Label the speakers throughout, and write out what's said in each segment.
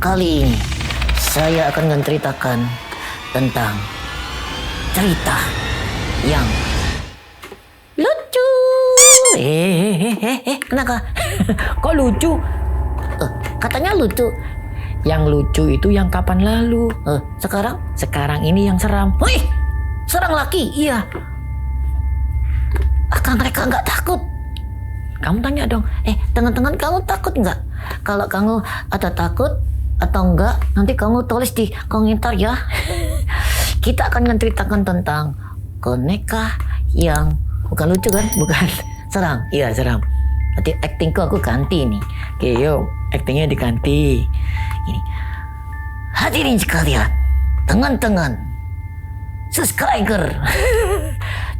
Speaker 1: Kali ini saya akan menceritakan tentang cerita yang lucu. Kenapa?
Speaker 2: Kok lucu?
Speaker 1: Katanya lucu.
Speaker 2: Yang lucu itu yang kapan lalu?
Speaker 1: Sekarang?
Speaker 2: Sekarang ini yang seram.
Speaker 1: Wih, serang laki. Iya. Akan mereka nggak takut?
Speaker 2: Kamu tanya dong.
Speaker 1: Teman-teman, kamu takut nggak? Kalau kamu ada takut atau enggak, nanti kamu tulis di komentar ya. Kita akan menceritakan tentang boneka yang bukan lucu kan? Bukan. Seram.
Speaker 2: Iya, seram.
Speaker 1: Nanti aktingku aku ganti nih.
Speaker 2: Oke, yuk. Aktingnya diganti.
Speaker 1: Ini. Hadirin sekalian, teman-teman, subscriber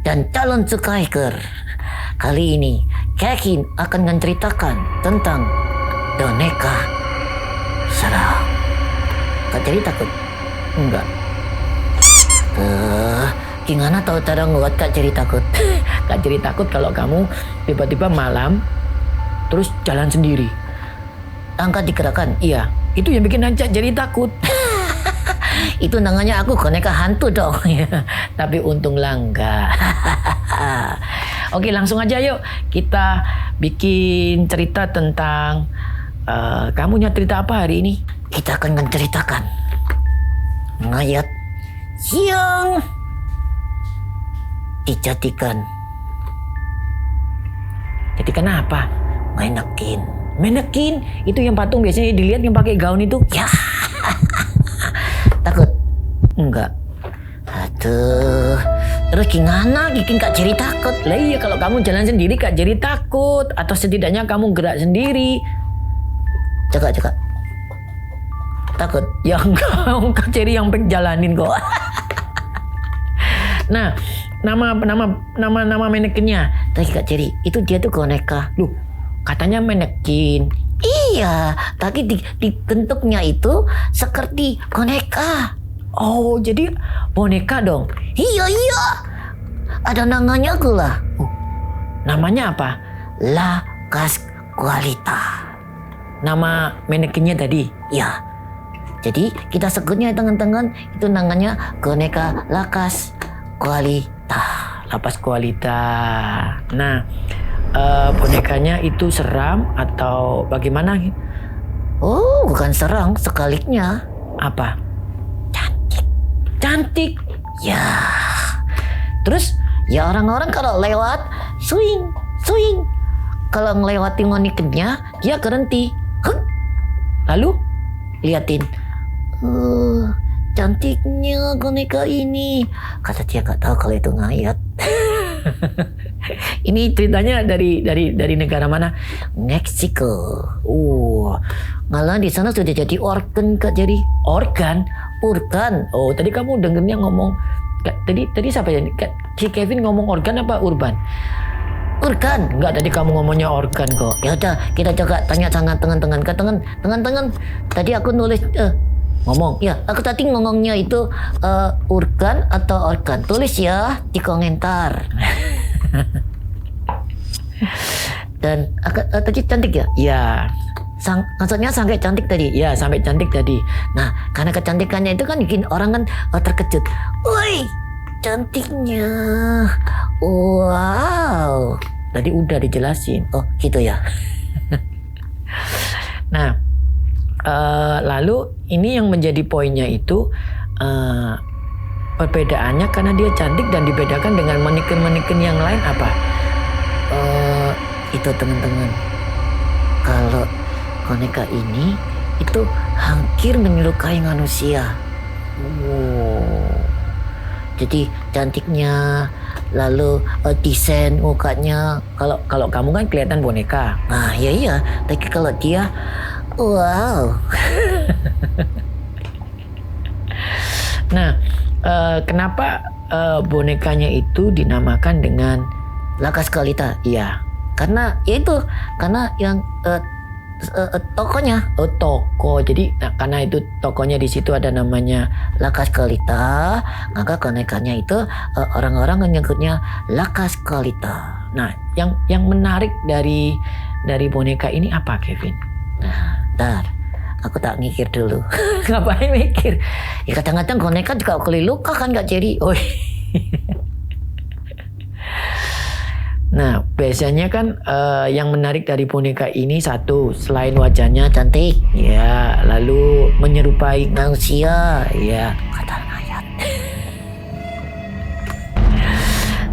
Speaker 1: dan calon subscriber. Kali ini Kevin akan menceritakan tentang boneka seram. Kak jadi takut?
Speaker 2: Enggak.
Speaker 1: Gimana tahu cara ngebuat Kak jadi takut?
Speaker 2: Kak jadi takut kalau kamu tiba-tiba malam terus jalan sendiri.
Speaker 1: Angkat digerakkan?
Speaker 2: Iya, itu yang bikin aja jadi takut.
Speaker 1: Itu namanya aku boneka hantu dong.
Speaker 2: Tapi untunglah enggak. Oke, langsung aja yuk kita bikin cerita tentang kamu punya cerita apa hari ini?
Speaker 1: Kita akan menceritakan ngayat yang dijadikan.
Speaker 2: Jadikan apa?
Speaker 1: Manekin.
Speaker 2: Manekin? Itu yang patung biasanya dilihat yang pakai gaun itu?
Speaker 1: Ya. Takut?
Speaker 2: Enggak.
Speaker 1: Aduh. Terus gimana bikin Kak Jerry takut?
Speaker 2: Lah iya, kalau kamu jalan sendiri Kak Jerry takut. Atau setidaknya kamu gerak sendiri.
Speaker 1: Coba. Takut?
Speaker 2: Ya enggak, Kak Jerry yang pengen jalanin kok. Nah, nama manekinnya.
Speaker 1: Tadi Kak Jerry, itu dia tuh boneka.
Speaker 2: Loh, katanya manekin.
Speaker 1: Iya, tapi di bentuknya itu seperti boneka.
Speaker 2: Oh, jadi boneka dong?
Speaker 1: Iya. Ada namanya pula.
Speaker 2: Namanya apa?
Speaker 1: La Cascualita.
Speaker 2: Nama manekinnya tadi?
Speaker 1: Ya. Jadi kita sebutnya teman-teman itu namanya boneka La Cascualita.
Speaker 2: Lapas kualita. Nah, bonekanya itu seram atau bagaimana?
Speaker 1: Oh, bukan serang, sebaliknya.
Speaker 2: Apa?
Speaker 1: Cantik. Ya. Terus ya orang-orang kalau lewat swing. Kalau ngelewati manekinnya dia berhenti.
Speaker 2: Lalu
Speaker 1: Liatin. Cantiknya boneka ini. Kata dia nggak tahu kalau itu ngayat.
Speaker 2: ini ceritanya dari negara mana?
Speaker 1: Meksiko. Malah di sana sudah jadi organ Kak jadi.
Speaker 2: Organ.
Speaker 1: Oh,
Speaker 2: tadi kamu dengernya ngomong tadi siapa ya? Si Kevin ngomong organ apa urban?
Speaker 1: Organ.
Speaker 2: Enggak, tadi kamu ngomongnya organ kok.
Speaker 1: Ya udah, kita coba tanya sama teman-teman. Teman-teman, tadi aku nulis ngomong. Ya, aku tadi ngomongnya itu organ atau organ. Tulis ya di komentar. Dan tadi cantik ya?
Speaker 2: Ya.
Speaker 1: Maksudnya sampai cantik tadi?
Speaker 2: Ya, sampai cantik tadi.
Speaker 1: Nah, karena kecantikannya itu kan bikin orang kan terkejut. Woi, cantiknya. Wow.
Speaker 2: Tadi udah dijelasin.
Speaker 1: Oh, gitu ya.
Speaker 2: Nah, lalu ini yang menjadi poinnya itu perbedaannya karena dia cantik dan dibedakan dengan maneken yang lain apa?
Speaker 1: Itu teman-teman. Kalau boneka ini itu hampir menyerupai manusia. Jadi cantiknya, lalu desain mukanya.
Speaker 2: Kalau kamu kan kelihatan boneka.
Speaker 1: Nah, iya. Tapi kalau dia, wow.
Speaker 2: Nah, kenapa bonekanya itu dinamakan dengan
Speaker 1: La Cascualita?
Speaker 2: Iya.
Speaker 1: Karena yang tokonya.
Speaker 2: Toko. Jadi karena itu tokonya di situ ada namanya
Speaker 1: La Cascualita, maka bonekanya itu orang-orang menyebutnya La Cascualita.
Speaker 2: Nah, yang menarik dari boneka ini apa, Kevin?
Speaker 1: Nah, ntar Aku tak mikir dulu.
Speaker 2: Ngapain mikir?
Speaker 1: Ya kadang-kadang boneka juga kali luka kan Kak Jerry.
Speaker 2: Oh. Nah, biasanya kan yang menarik dari boneka ini satu, selain wajahnya
Speaker 1: Cantik.
Speaker 2: ya, lalu menyerupai
Speaker 1: Manusia.
Speaker 2: ya.
Speaker 1: Kata ayat.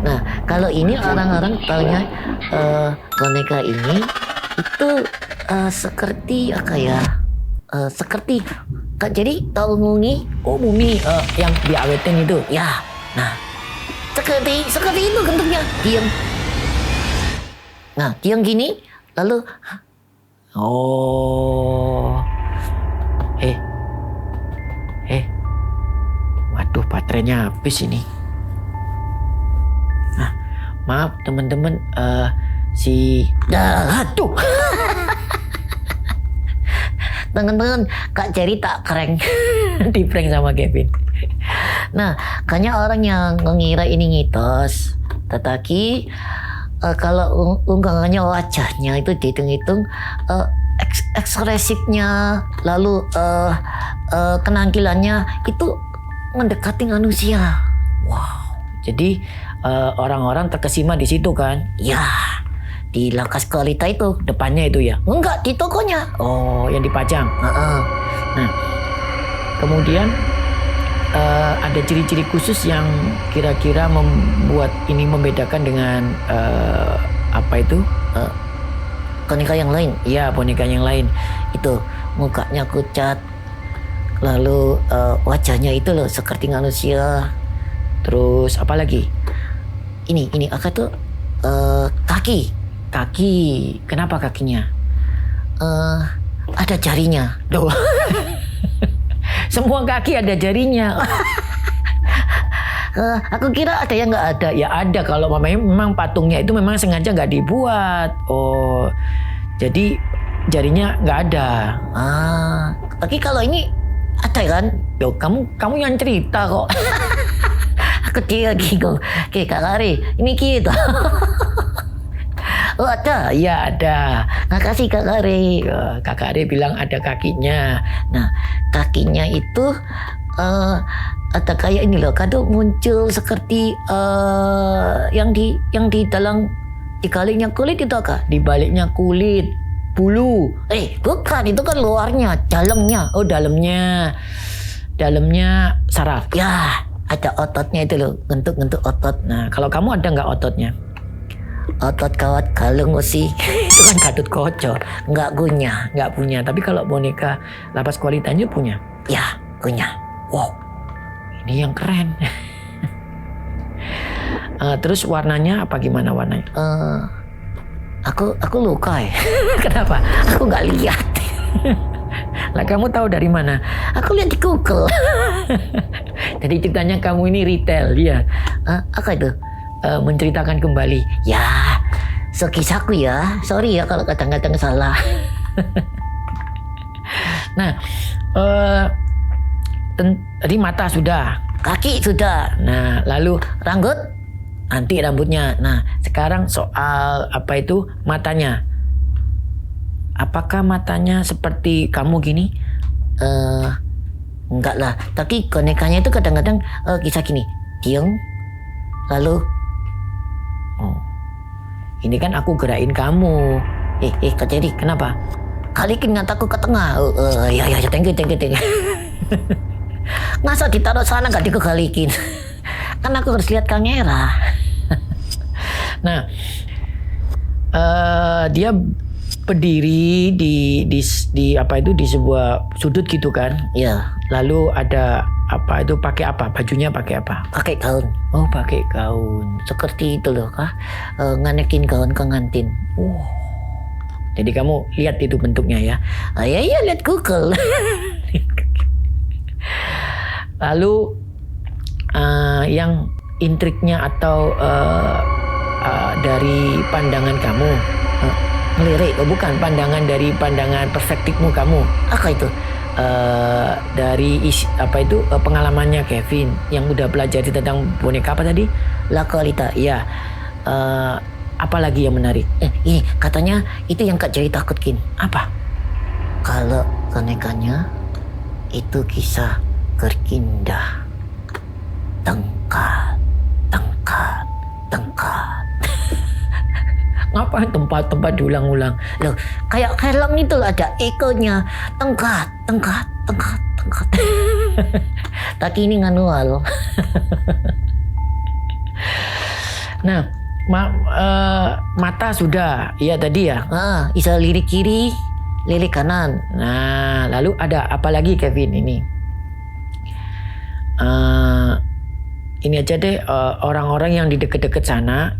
Speaker 1: Nah, kalau ini orang-orang taunya boneka ini itu seperti apa ya? Seperti Kak Jerry tahu Mumi?
Speaker 2: Oh, mumi yang diawetin itu.
Speaker 1: Ya. Nah, seperti itu bentuknya. Diam. Nah, diam gini, lalu
Speaker 2: Oh. Waduh, baterainya habis ini. Nah, maaf teman-teman,
Speaker 1: aduh. Teman-teman, Kak Jerry tak keren.
Speaker 2: di prank sama Kevin.
Speaker 1: Nah, kayaknya orang yang mengira ini mitos. Tetapi kalau unggahannya wajahnya itu dihitung-hitung ekspresifnya, lalu kenampilannya itu mendekati manusia.
Speaker 2: Wow. Jadi orang-orang terkesima di situ kan?
Speaker 1: Ya, di Lakas Kualita itu.
Speaker 2: Depannya itu ya?
Speaker 1: Enggak, di tokonya.
Speaker 2: Oh, yang dipajang.
Speaker 1: Heeh.
Speaker 2: Nah, kemudian ada ciri-ciri khusus yang kira-kira membuat ini membedakan dengan apa itu?
Speaker 1: Boneka yang lain.
Speaker 2: Ya, boneka yang lain.
Speaker 1: Itu mukanya kucat, lalu wajahnya itu loh seperti manusia.
Speaker 2: Terus apa lagi?
Speaker 1: Ini apa tuh? Kaki.
Speaker 2: Kaki. Kenapa kakinya?
Speaker 1: Ada jarinya.
Speaker 2: Duh. Semua kaki ada jarinya.
Speaker 1: Aku kira ada yang nggak ada.
Speaker 2: Ya ada, kalau memang patungnya itu memang sengaja nggak dibuat. Oh, jadi jarinya nggak ada.
Speaker 1: Tapi kalau ini ada kan?
Speaker 2: Yo, kamu yang cerita kok.
Speaker 1: Aku dia gitu. Oke, Kak Ari, ini gitu. Oh ada.
Speaker 2: Iya ada.
Speaker 1: Makasih Kak Ari.
Speaker 2: Kakak Ade bilang ada kakinya.
Speaker 1: Nah, kakinya itu ada kayak ini loh, kadang muncul seperti yang di dalam di baliknya kulit itu Kak.
Speaker 2: Di baliknya kulit, bulu.
Speaker 1: Bukan, itu kan luarnya, dalamnya.
Speaker 2: Oh, dalamnya saraf.
Speaker 1: Ya, ada ototnya itu loh, bentuk-bentuk otot.
Speaker 2: Nah, kalau kamu ada nggak ototnya?
Speaker 1: Otot kawat galung sih.
Speaker 2: Itu kan Gatot Kaca.
Speaker 1: Nggak
Speaker 2: punya. Tapi kalau boneka Lapas Kualitanya punya.
Speaker 1: Ya, punya.
Speaker 2: Wow, ini yang keren. Terus warnanya apa, gimana warnanya?
Speaker 1: Aku luka ya.
Speaker 2: Kenapa?
Speaker 1: Aku nggak lihat.
Speaker 2: Lah kamu tahu dari mana?
Speaker 1: Aku lihat di Google.
Speaker 2: Jadi ceritanya kamu ini retail, ya?
Speaker 1: Apa itu?
Speaker 2: Menceritakan kembali.
Speaker 1: Ya, kisahku ya. Sorry ya kalau kadang-kadang salah.
Speaker 2: Nah, tadi mata sudah,
Speaker 1: kaki sudah.
Speaker 2: Nah, lalu
Speaker 1: rambut,
Speaker 2: nanti rambutnya. Nah, sekarang soal apa itu matanya. Apakah matanya seperti kamu gini?
Speaker 1: Enggak lah. Tapi bonekanya itu kadang-kadang kisah gini. Diam. Lalu
Speaker 2: ini kan aku gerakin kamu.
Speaker 1: Kak Jerry,
Speaker 2: kenapa?
Speaker 1: Kalikin ngataku ke tengah. Ya, thank you. Masa ditaruh sana gak dikegalikin? Kan aku harus lihat kamera.
Speaker 2: Nah, dia berdiri di apa itu, di sebuah sudut gitu kan?
Speaker 1: Ya.
Speaker 2: Lalu ada apa itu, pakai apa? Bajunya pakai apa?
Speaker 1: Pakai gaun.
Speaker 2: Oh, pakai gaun.
Speaker 1: Seperti itu loh, Kak. Nganekin gaun ke ngantin.
Speaker 2: Jadi kamu lihat itu bentuknya ya?
Speaker 1: Iya, lihat Google.
Speaker 2: Lalu yang intriknya atau dari pandangan kamu
Speaker 1: melirik?
Speaker 2: bukan, dari pandangan perspektifmu kamu.
Speaker 1: Apa itu?
Speaker 2: Dari apa itu pengalamannya Kevin yang udah pelajari tentang boneka apa tadi?
Speaker 1: La Kualita.
Speaker 2: Iya. Apalagi yang menarik?
Speaker 1: Ini katanya itu yang Kak Jerry takutkin.
Speaker 2: Apa?
Speaker 1: Kalau konekanya itu kisah terindah. Tengkat, tengkat, tengkat.
Speaker 2: Ngapain tempat-tempat diulang-ulang?
Speaker 1: Loh, kayak helm itu ada ekonya. Tengkat, tengkat, tengkat, tengkat. Tapi ini manual.
Speaker 2: Nah, mata sudah, iya tadi ya.
Speaker 1: Bisa lirik kiri, lirik kanan.
Speaker 2: Nah, lalu ada apa lagi Kevin ini? Ini aja deh, orang-orang yang di deket-deket sana,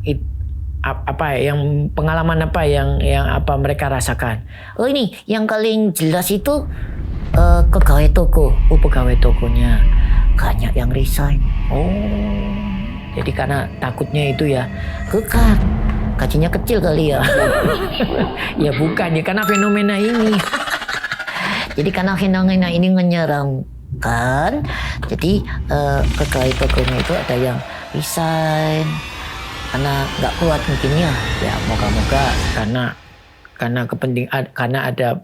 Speaker 2: apa yang pengalaman apa yang apa mereka rasakan?
Speaker 1: Oh ini yang paling jelas itu pegawai toko.
Speaker 2: Oh, pegawai tokonya.
Speaker 1: Banyak yang resign.
Speaker 2: Oh, jadi karena takutnya itu ya.
Speaker 1: Bukan, gajinya kecil kali ya.
Speaker 2: Ya bukan, ya karena fenomena ini.
Speaker 1: Jadi karena fenomena ini menyeramkan, jadi pegawai tokonya itu ada yang resign karena nggak kuat mungkin ya.
Speaker 2: Ya moga-moga karena ada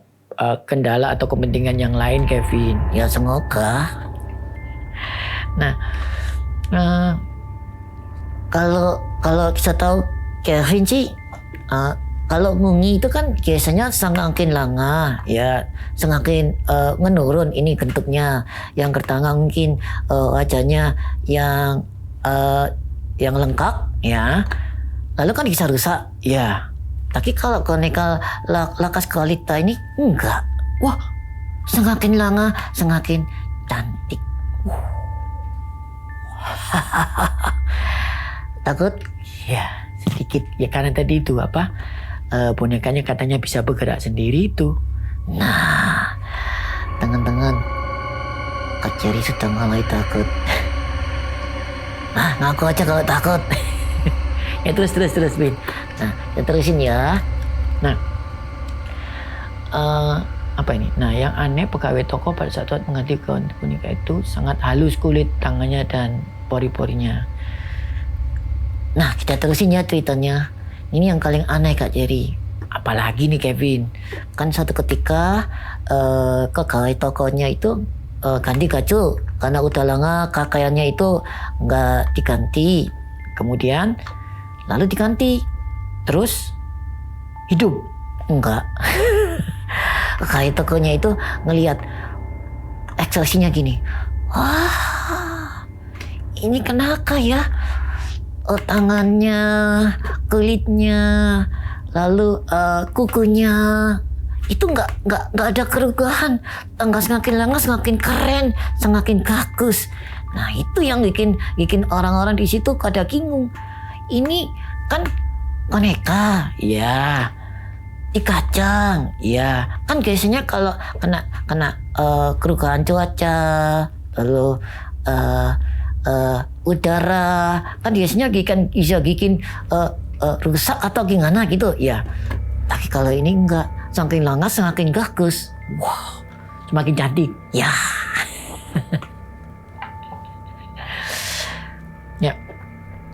Speaker 2: kendala atau kepentingan yang lain Kevin.
Speaker 1: Ya semoga.
Speaker 2: Nah,
Speaker 1: kalau kita tahu Kevin sih, kalau mungi itu kan biasanya semakin lama ya, semakin menurun ini bentuknya. Yang pertama mungkin wajahnya yang lengkap ya, lalu kan bisa rusak
Speaker 2: ya.
Speaker 1: Tapi kalau koneka lakas kualita ini enggak. Wah, semakin lama semakin cantik. Takut?
Speaker 2: Ya, sedikit. Ya karena tadi itu apa? Bonekanya katanya bisa bergerak sendiri itu.
Speaker 1: Nah, tangan-tangan Kak Jerry sudah mulai takut. Ngaku aja kalau takut.
Speaker 2: Ya terus Bin.
Speaker 1: Nah, ya terusin ya.
Speaker 2: Nah, apa ini? Nah, yang aneh pegawai toko pada saat mengganti boneka itu sangat halus kulit tangannya dan pori-porinya.
Speaker 1: Nah, kita terusin ya ceritanya. Ini yang paling aneh Kak Jerry.
Speaker 2: Apalagi nih Kevin?
Speaker 1: Kan suatu ketika pegawai tokonya itu ganti baju karena udah lama pakaiannya itu nggak diganti.
Speaker 2: Kemudian
Speaker 1: Lalu diganti.
Speaker 2: terus hidup?
Speaker 1: Enggak. Pegawai tokonya itu ngelihat ekspresinya gini. Wah, ini kenapa ya? Tangannya, kulitnya, lalu kukunya itu nggak ada perubahan. Tanggal semakin lama semakin keren, semakin bagus. Nah itu yang bikin orang-orang di situ pada bingung. Ini kan boneka,
Speaker 2: Ya,
Speaker 1: dikacang,
Speaker 2: ya.
Speaker 1: kan biasanya kalau kena perubahan cuaca, lalu udara, kan biasanya bisa bikin rusak atau gimana gitu ya. Tapi kalau ini enggak, semakin lama semakin bagus.
Speaker 2: Wow, semakin cantik.
Speaker 1: Ya,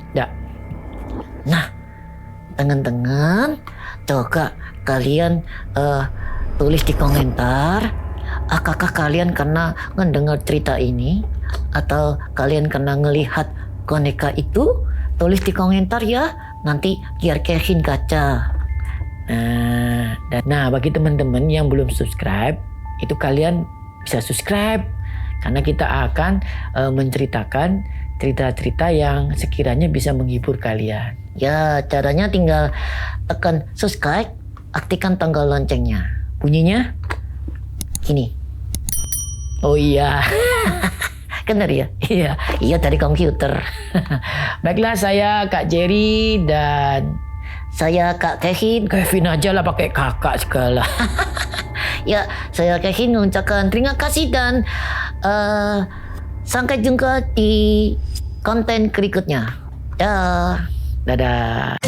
Speaker 2: Ya.
Speaker 1: nah teman-teman, coba kalian tulis di komentar, apakah kalian karena mendengar cerita ini atau kalian karena ngelihat boneka itu? Tulis di komentar ya, nanti biar Kevin kaca.
Speaker 2: Nah, bagi teman-teman yang belum subscribe, itu kalian bisa subscribe karena kita akan menceritakan cerita-cerita yang sekiranya bisa menghibur kalian.
Speaker 1: Ya, caranya tinggal tekan subscribe, aktifkan tombol loncengnya.
Speaker 2: Bunyinya?
Speaker 1: Gini.
Speaker 2: Oh iya.
Speaker 1: Benar ya? Iya dari komputer.
Speaker 2: Baiklah, saya Kak Jerry dan
Speaker 1: Saya Kak Kevin.
Speaker 2: Kevin aja lah pakai kakak segala.
Speaker 1: Ya, saya Kevin mengucapkan terima kasih dan sampai jumpa di konten berikutnya. Dah.
Speaker 2: Dadah.